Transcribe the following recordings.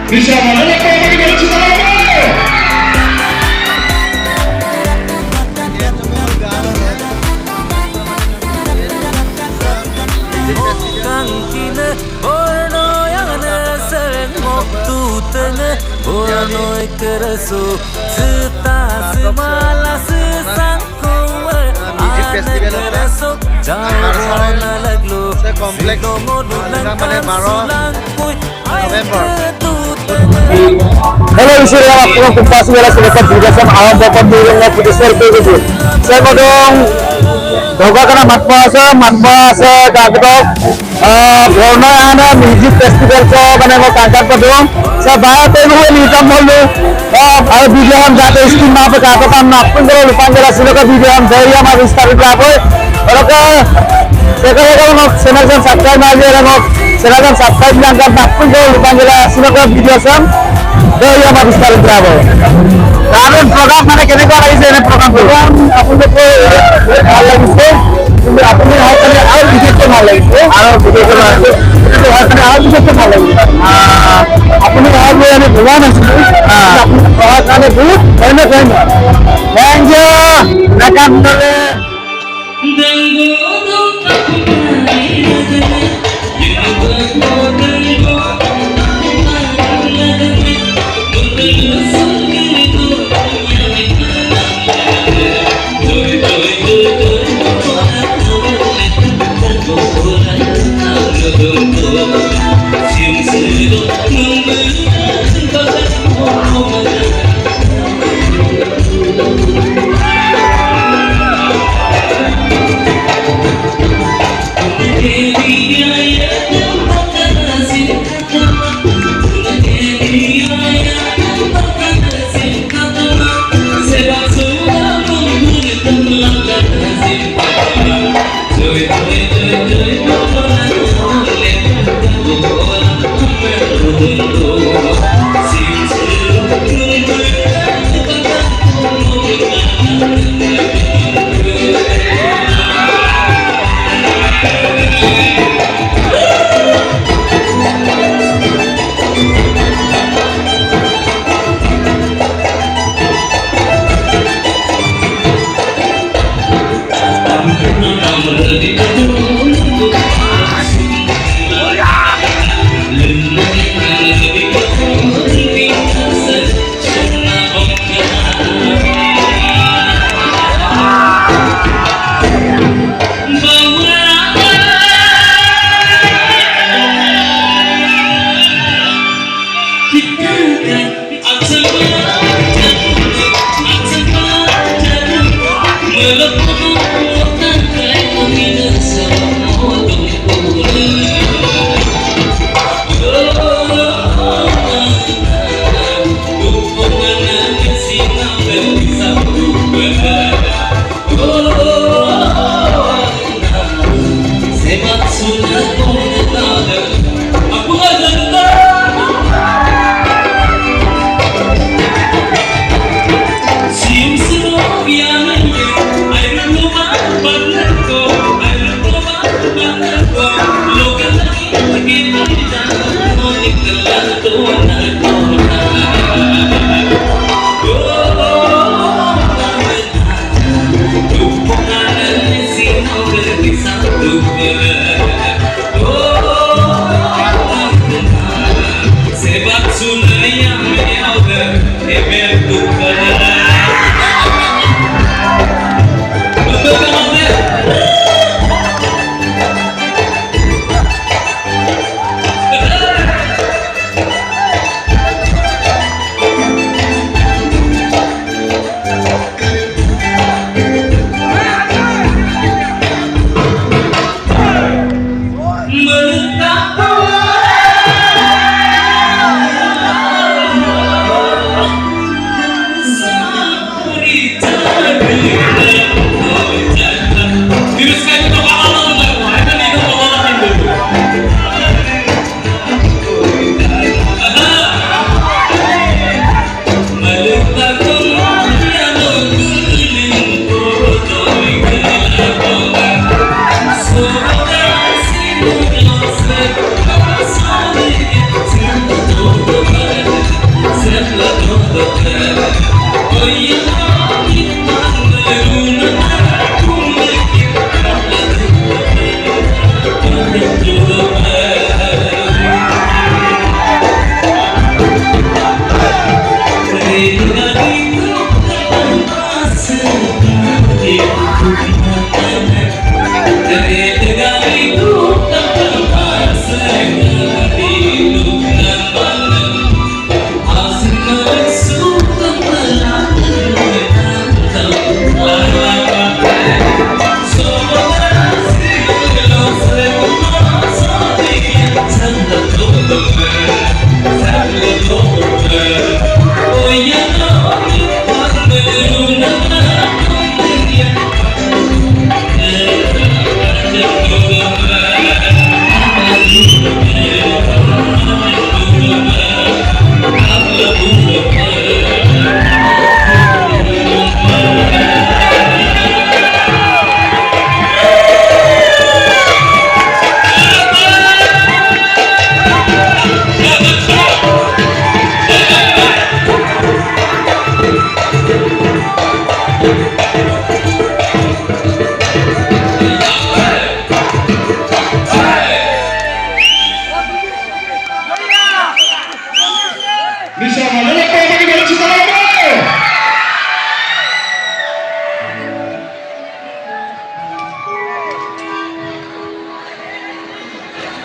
Bisa mana kau bagi dari cita lama? Bornoi Ané sering moktutene Bornoi kerasu setas malas sangkuwe Ané kerasu jauh na laglo sino modulan sulangkuy Hello, isulah waktu kumpas wilayah selesai juga sama awam bapak burungnya Kudeswar pegu. Saya kodong Dhakuakhana Matmara kagetok Bornoi Ané music festival ko bane ko kagat kodong sa bahay pegu ni tamolu video हम जाते screen पे काटो काम ना अपन करो लुपांगला सिलो का video हम दे हम विस्तारित लाभ है और का चैनल को सब्सक्राइब मार दिया चैनल को सब्सक्राइब करके अपन करो लुपांगला सिलो का वीडियो हम दे हम विस्तारित लाभ है कारण प्रोग्राम माने केने को रही है प्रोग्राम अपन को ভাল লাগিছে কিন্তু আপনি হয়তো আর ভিডিও তো ভাল লাগিছে আর ভিডিও তো হয়তো আর ভিডিও তো ভাল লাগিছে আপনি আর আমি ভুলান আছে আপনি बहुत सारे बहुत थैंक यू रकम दे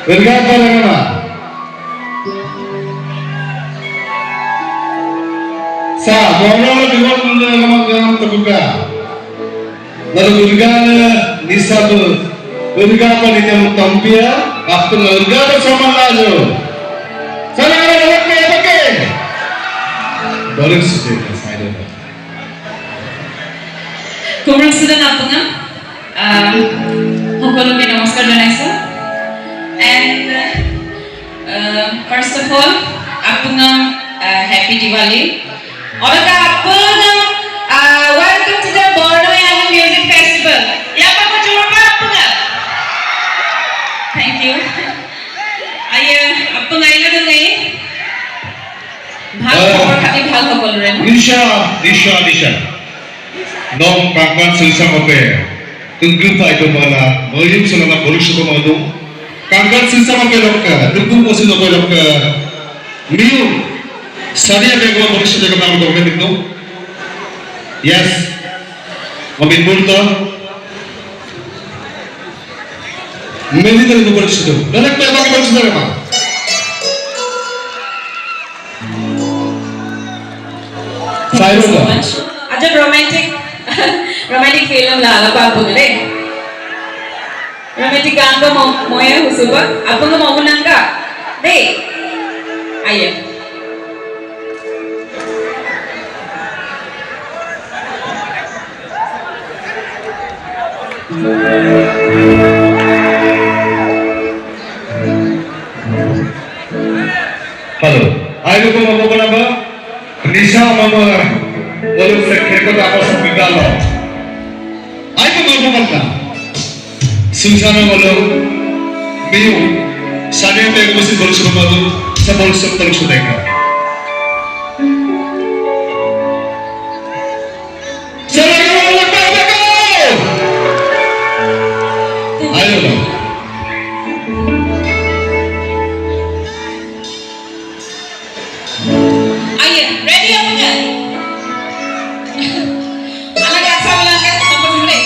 Bergabung sa bornoil dengan dengan terbuka. Lalu bergana di satu bergabung di dalam tampia, waktu bergabung sama lalu. Sana ada pakai. Boleh sudah saya dah. Kumrung sudah napunga. Hukulumnya namaskar janaisa. And first of all, apungam happy Diwali. Oraka apungam welcome to the Bornoi Ané Music Festival. Yapa ko chuma apunga. Thank you. Aye apunga ina dungai. Bhal khobor khali bhal hokol ren. Nisha. Dong pakwan silsa mope. Tunggu pa ito mala. Mayum sulana polisyo ko madu. Kangkat silsa mope lokka. Tunggu posi mope lokka. Miu. Sadia begwa polisyo jaga namu dokme dikno. Yes. Mabit bulto. Meni dari polisyo do. Danak pa bagi polisyo dara ma. Thank you so much. Aja romantic film la apa boleh. Romantic गान को मोये हुसुबा apa nggak mau menangka deh ayo halo ayo ko mau apa Nisha mama lalu sekretar apa sebentar lo ayo mau apa Susana walau bihu sadia pegu masih boleh suruh malu saya boleh terus sudah ayo lo ayo ready apa enggak anak jaksa melangkah sampai mulai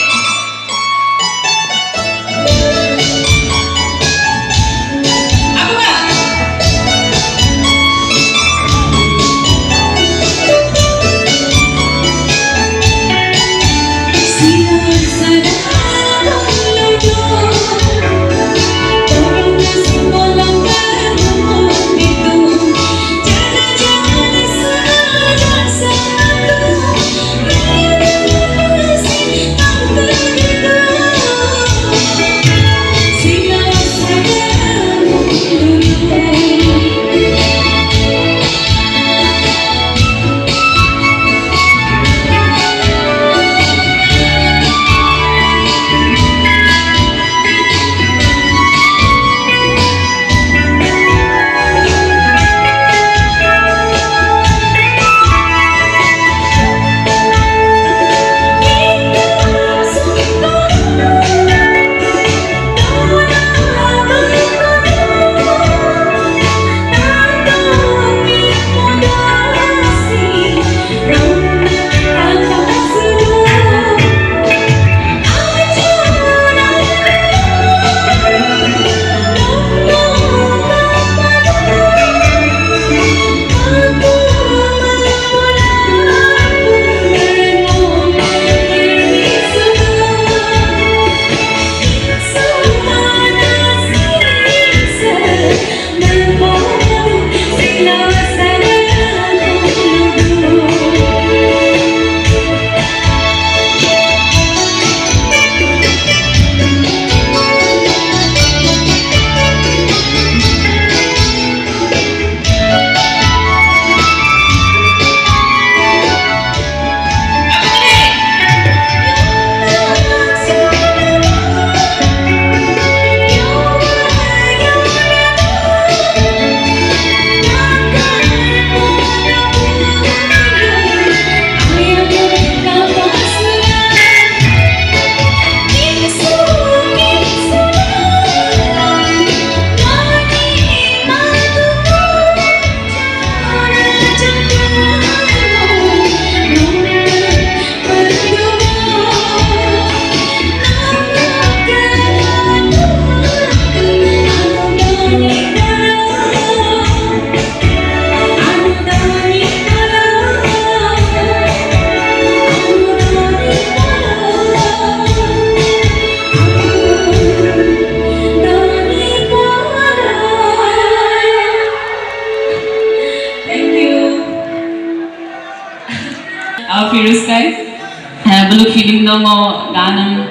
Belum feeling no mo ganam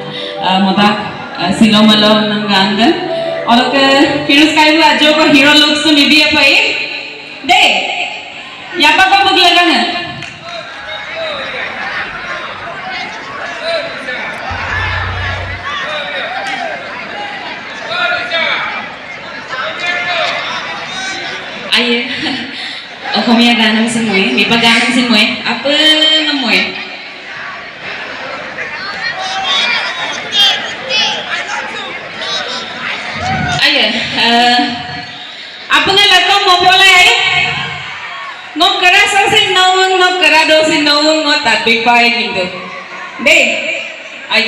modak silomalo ng gangan. Orang ke Firuz kai la jo ko hero looks to maybe apa de ya pa ko buglaga na ay Okomia ganam semua, mi pa ganam semua, apa namoy? Apa nga lato mo pala ay? Ngok kara sa sin nawang ngok kara do sin nawang ngok tatbik pa ay gitu. De, ay.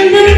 Don't